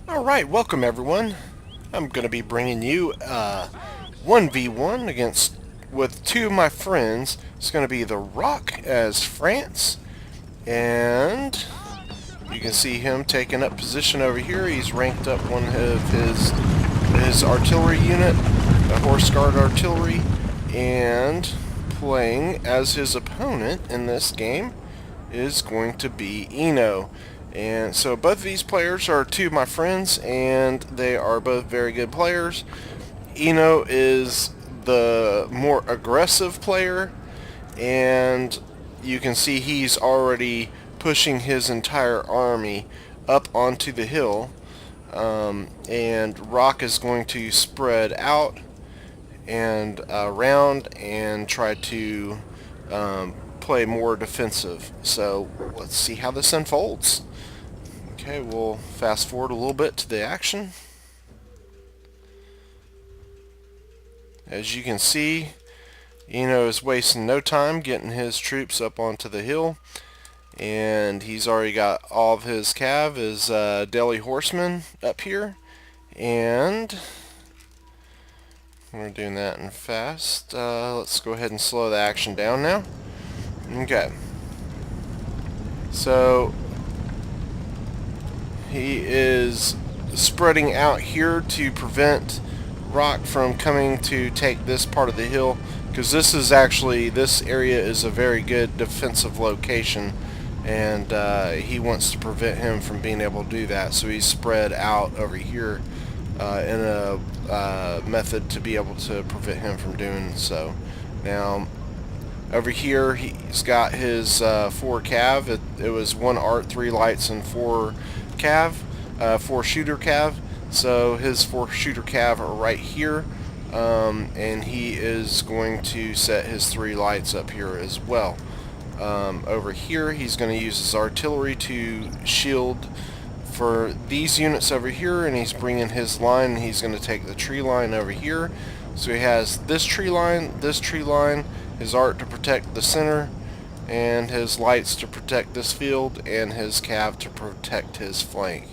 Alright, welcome everyone. I'm going to be bringing you 1v1 against with two of my friends. It's going to be the Rock as France, and you can see him taking up position over here. He's ranked up one of his artillery unit, a horse guard artillery, and playing as his opponent in this game is going to be Eino. And so both of these players are two of my friends, and they are both very good players. Eino is the more aggressive player, and you can see he's already pushing his entire army up onto the hill, and Rock is going to spread out and around and try to play more defensive. So let's see how this unfolds. Okay, we'll fast forward a little bit to the action. As you can see, Eino is wasting no time getting his troops up onto the hill, and he's already got all of his cav, his Delhi horsemen up here, and we're doing that in fast. Let's go ahead and slow the action down now. Okay. So he is spreading out here to prevent Rock from coming to take this part of the hill, because this area is a very good defensive location, and he wants to prevent him from being able to do that. So he's spread out over here in a method to be able to prevent him from doing so. Now over here he's got his 4 cav. It was 1 art, 3 lights, and 4 cav, 4 shooter cav. So his 4 shooter cav are right here, and he is going to set his 3 lights up here as well. Over here he's going to use his artillery to shield for these units over here, and he's bringing his line, and he's going to take the tree line over here. So he has this tree line, his art to protect the center, and his lights to protect this field, and his cav to protect his flank.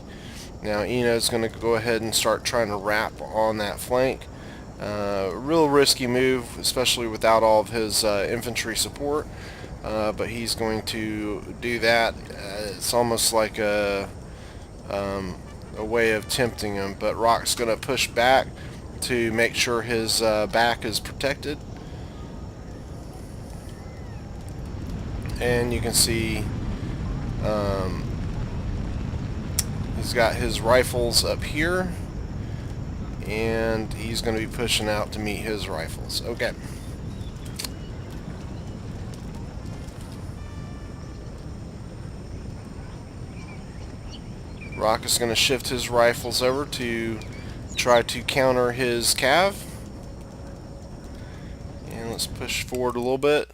Now Eino is going to go ahead and start trying to wrap on that flank. Real risky move, especially without all of his infantry support, but he's going to do that. It's almost like a way of tempting him, but Rock's going to push back to make sure his back is protected. And you can see he's got his rifles up here, and he's going to be pushing out to meet his rifles. Okay. Rock is going to shift his rifles over to try to counter his cav. And let's push forward a little bit.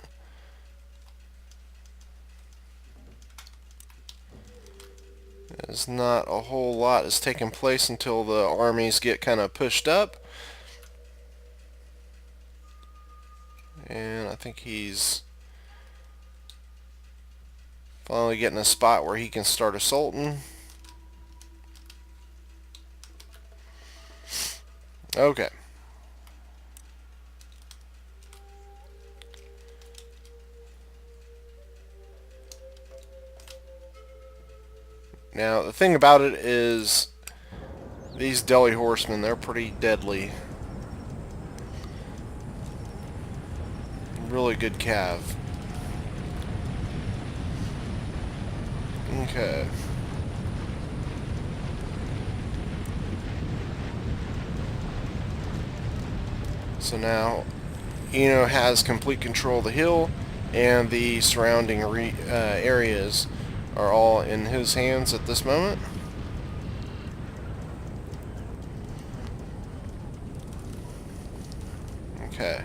There's not a whole lot is taking place until the armies get kind of pushed up. And I think he's finally getting a spot where he can start assaulting. Okay. Now, the thing about it is, these Delhi horsemen, they're pretty deadly. Really good cav. Okay. So now, Eino has complete control of the hill, and the surrounding areas are all in his hands at this moment. Okay.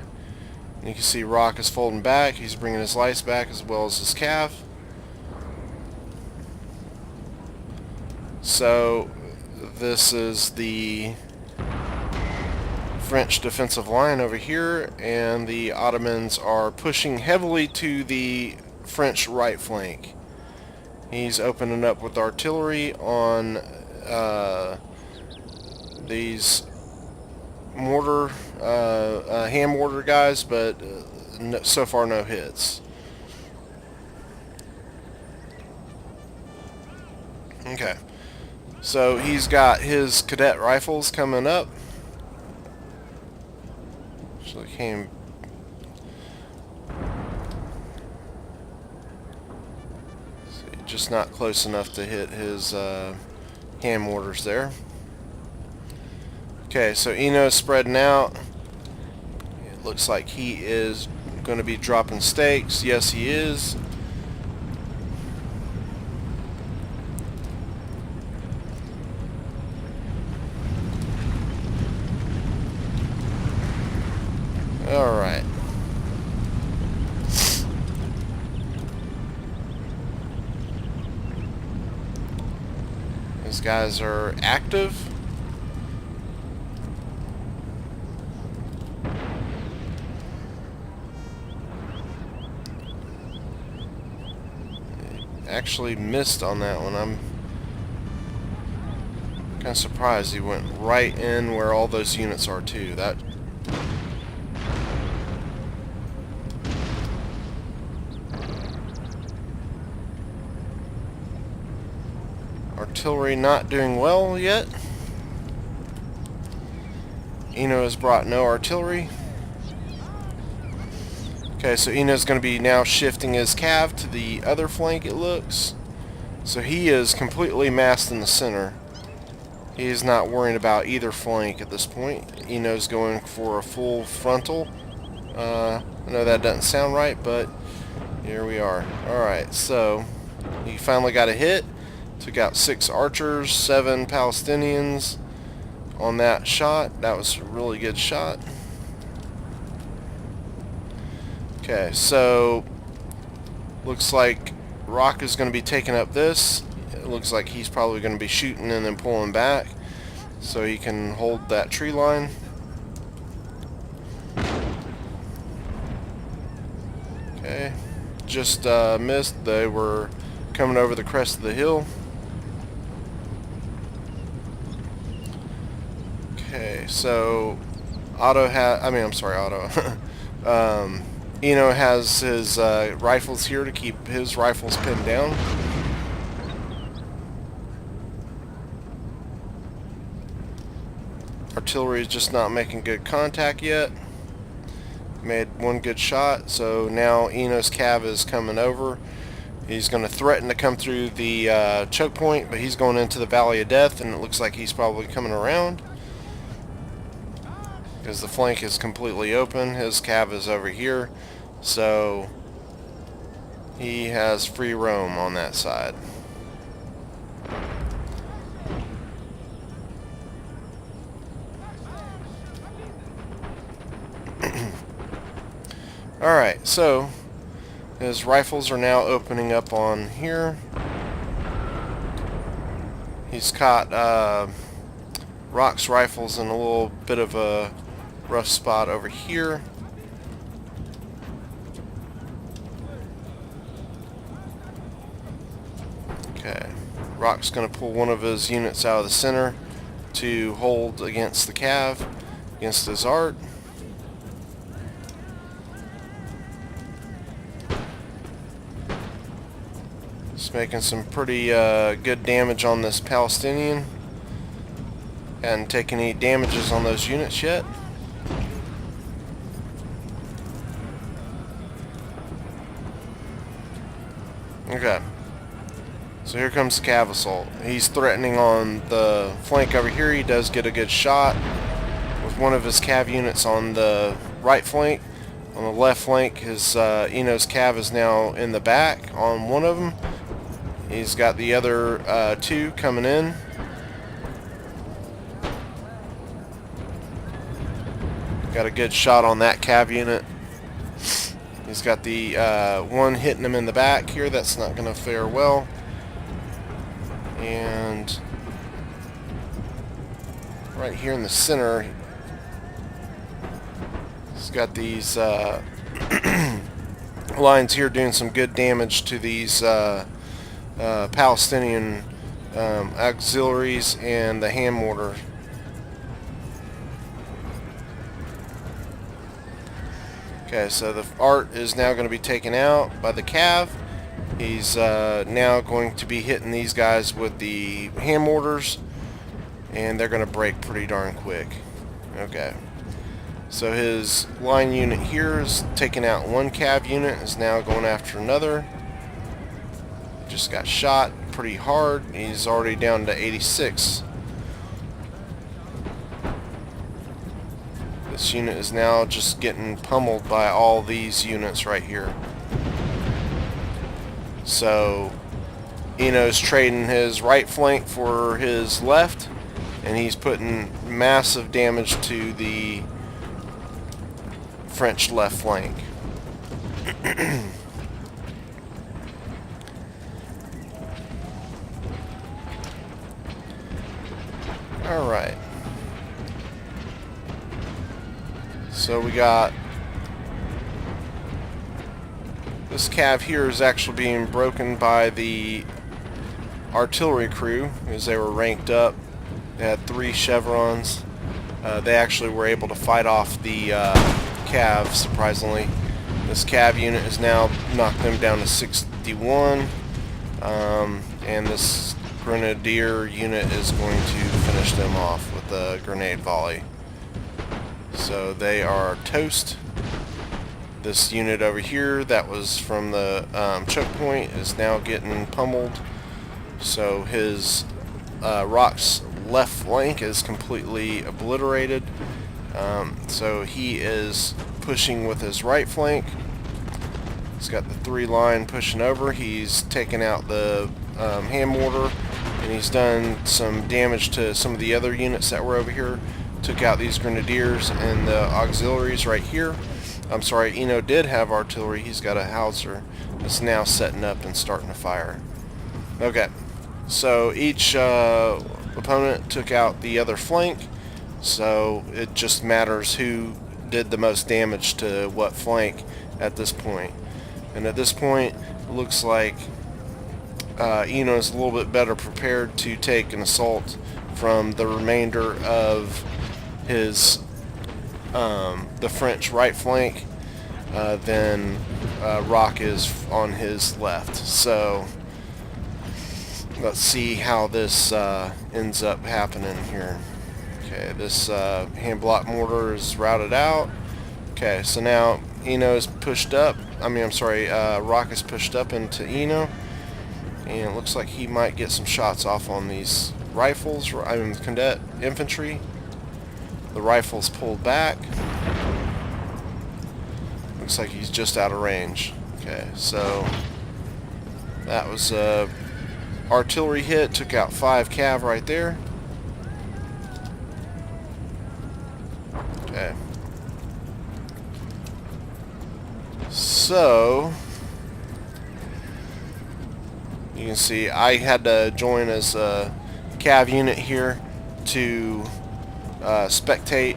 And you can see Rock is folding back. He's bringing his lights back as well as his cav. So this is the French defensive line over here, and the Ottomans are pushing heavily to the French right flank. He's opening up with artillery on these mortar, hand mortar guys, but so far no hits. Okay, so he's got his cadet rifles coming up. So he came. Just not close enough to hit his hand mortars there. Okay, so Eino's spreading out. It looks like he is going to be dropping stakes. Yes, he is. Alright. These guys are active. Actually missed on that one. I'm kind of surprised he went right in where all those units are too. That artillery not doing well yet. Eino has brought no artillery. Okay, so Eino's going to be now shifting his cav to the other flank, it looks. So he is completely massed in the center. He is not worrying about either flank at this point. Eino's going for a full frontal. I know that doesn't sound right, but here we are. Alright, so he finally got a hit. Took out 6 archers, 7 Palestinians on that shot. That was a really good shot. Okay, so looks like Rock is going to be taking up this. It looks like he's probably going to be shooting and then pulling back so he can hold that tree line. Okay, just missed. They were coming over the crest of the hill. Okay, so Otto Eino has his rifles here to keep his rifles pinned down. Artillery is just not making good contact yet. Made one good shot, so now Eino's cav is coming over. He's going to threaten to come through the choke point, but he's going into the Valley of Death, and it looks like he's probably coming around because the flank is completely open. His cav is over here, so he has free roam on that side. Alright, so his rifles are now opening up on here. He's caught Rock's rifles in a little bit of a rough spot over here. Okay, Rock's going to pull one of his units out of the center to hold against the cav, against his art. He's making some pretty good damage on this Palestinian. Hadn't taken any damages on those units yet. Okay. So here comes the cav assault. He's threatening on the flank over here. He does get a good shot with one of his cav units on the right flank. On the left flank, his Eino's cav is now in the back on one of them. He's got the other 2 coming in. Got a good shot on that cav unit. He's got the one hitting him in the back here. That's not going to fare well. And right here in the center, he's got these lines here doing some good damage to these Palestinian auxiliaries and the hand mortar Okay, so the art is now going to be taken out by the cav. He's now going to be hitting these guys with the hand mortars, and they're going to break pretty darn quick. Okay. So his line unit here is taking out one cav unit, is now going after another. Just got shot pretty hard. He's already down to 86. This unit is now just getting pummeled by all these units right here. So Eino's trading his right flank for his left, and he's putting massive damage to the French left flank. Alright. So we got this cav here is actually being broken by the artillery crew as they were ranked up. They had 3 chevrons. They actually were able to fight off the cav, surprisingly. This cav unit has now knocked them down to 61, and this grenadier unit is going to finish them off with a grenade volley. So they are toast. This unit over here that was from the choke point is now getting pummeled. So his Rock's left flank is completely obliterated. So he is pushing with his right flank. He's got the 3 line pushing over. He's taken out the hand mortar, and he's done some damage to some of the other units that were over here. Took out these grenadiers and the auxiliaries right here. I'm sorry, Eino did have artillery. He's got a howitzer that's now setting up and starting to fire. Okay, so each opponent took out the other flank, so it just matters who did the most damage to what flank at this point. And at this point, it looks like Eino is a little bit better prepared to take an assault from the remainder of his the French right flank than Rock is on his left. So let's see how this ends up happening here. Okay, this hand block mortar is routed out. Okay, so now Eino is pushed up. Rock is pushed up into Eino, and it looks like he might get some shots off on these rifles. Cadet infantry. The rifle's pulled back. Looks like he's just out of range. Okay, so that was a artillery hit. Took out 5 cav right there. Okay. So you can see I had to join as a cav unit here to spectate,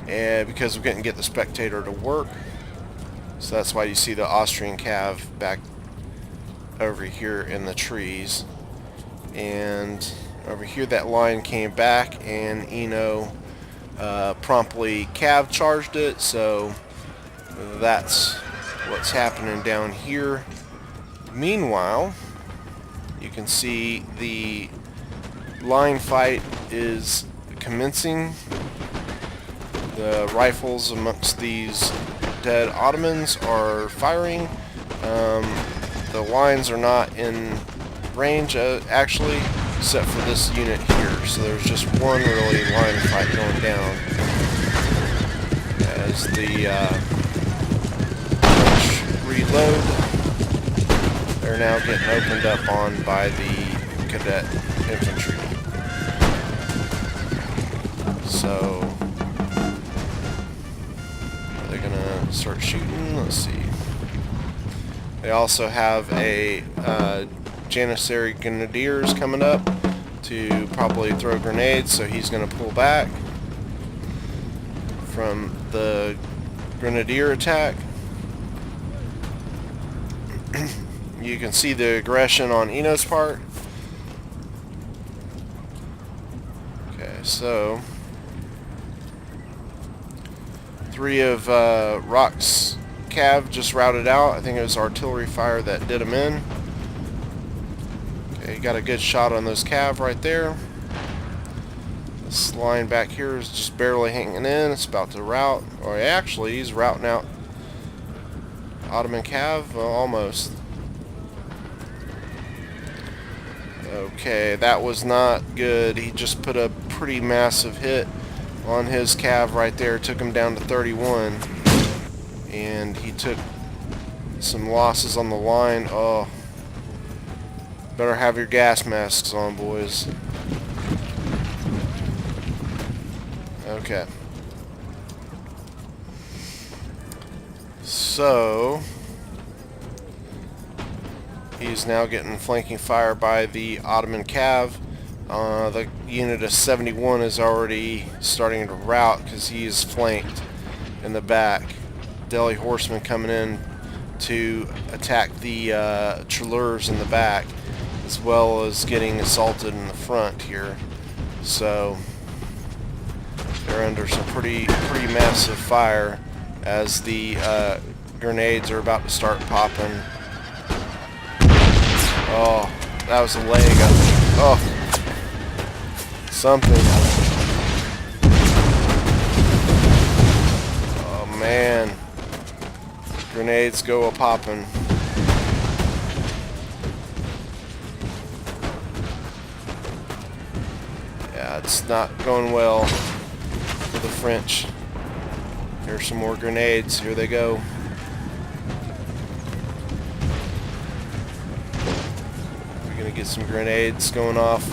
and because we couldn't get the spectator to work, so that's why you see the Austrian cav back over here in the trees. And over here that line came back, and Eino promptly cav charged it. So that's what's happening down here. Meanwhile, you can see the line fight is commencing. The rifles amongst these dead Ottomans are firing. The lines are not in range actually, except for this unit here. So there's just one really line fight going down as the reload. They're now getting opened up on by the cadet infantry. So are they gonna start shooting? Let's see. They also have a Janissary Grenadiers coming up to probably throw grenades, so he's gonna pull back from the grenadier attack. You can see the aggression on Eino's part. Okay, so 3 of Rock's cav just routed out. I think it was artillery fire that did him in. Okay, got a good shot on those cav right there. This line back here is just barely hanging in. It's about to rout. Or actually, he's routing out Ottoman cav. Almost. Okay, that was not good. He just put a pretty massive hit on his cav right there. Took him down to 31. And he took some losses on the line. Oh, better have your gas masks on, boys. Okay. So he's now getting flanking fire by the Ottoman cav. The unit of 71 is already starting to rout because he is flanked in the back. Delhi horsemen coming in to attack the Treleurs in the back, as well as getting assaulted in the front here. So they're under some pretty massive fire as the grenades are about to start popping. Oh, that was a leg up. Oh, something. Oh man, grenades go a popping. Yeah, it's not going well for the French. Here's some more grenades. Here they go. We're gonna get some grenades going off.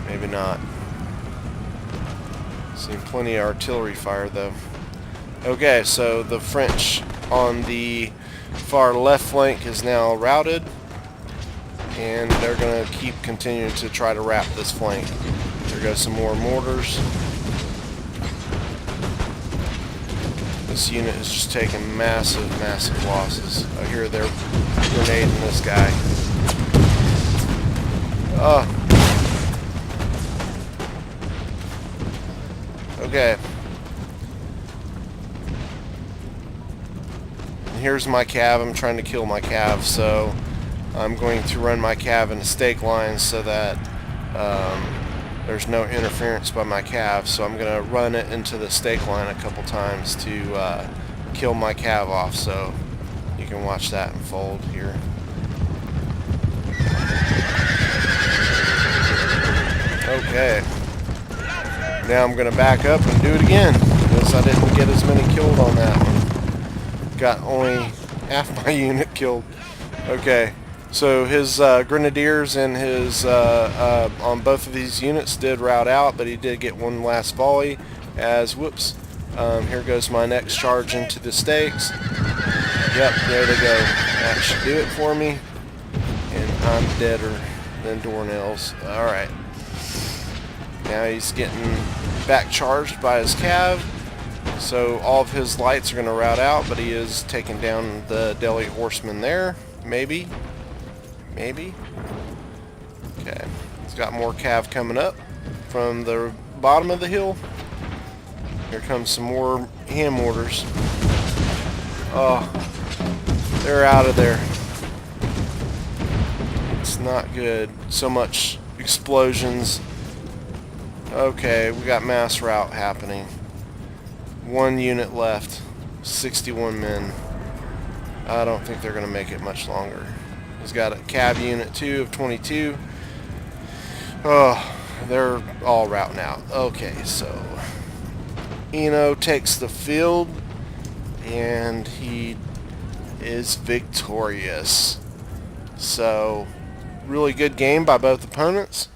Maybe not. Seen plenty of artillery fire though. Okay, so the French on the far left flank is now routed, and they're gonna keep continuing to try to wrap this flank. There goes some more mortars. This unit is just taking massive losses. I hear they're grenading this guy. Okay. And here's my cav. I'm trying to kill my cav, so I'm going to run my cav in a stake line so that there's no interference by my cav. So I'm going to run it into the stake line a couple times to kill my cav off. So you can watch that unfold here. Okay. Now I'm going to back up and do it again because I didn't get as many killed on that one. Got only half my unit killed. Okay. So his grenadiers and his on both of these units did rout out, but he did get one last volley. As whoops, here goes my next charge into the stakes. Yep, there they go. That should do it for me, and I'm deader than doornails. All right, now he's getting back charged by his cav. So all of his lights are going to rout out, but he is taking down the Delhi horsemen there. Maybe. Okay. He's got more cav coming up from the bottom of the hill. Here comes some more hand mortars. Oh, they're out of there. It's not good. So much explosions. Okay, we got mass rout happening. One unit left. 61 men. I don't think they're going to make it much longer. He's got a cav unit 2 of 22. Oh, they're all routing out. Okay, so Eino takes the field, and he is victorious. So, really good game by both opponents.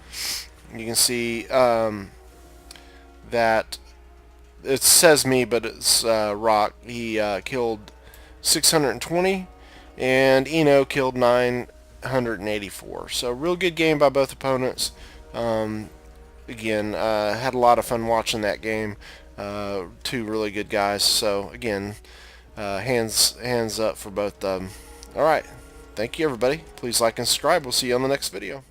You can see that it says me, but it's Rock. He killed 620. And Eino killed 984. So real good game by both opponents. Again, had a lot of fun watching that game. Two really good guys. So again, hands up for both of them. Alright, thank you everybody. Please like and subscribe. We'll see you on the next video.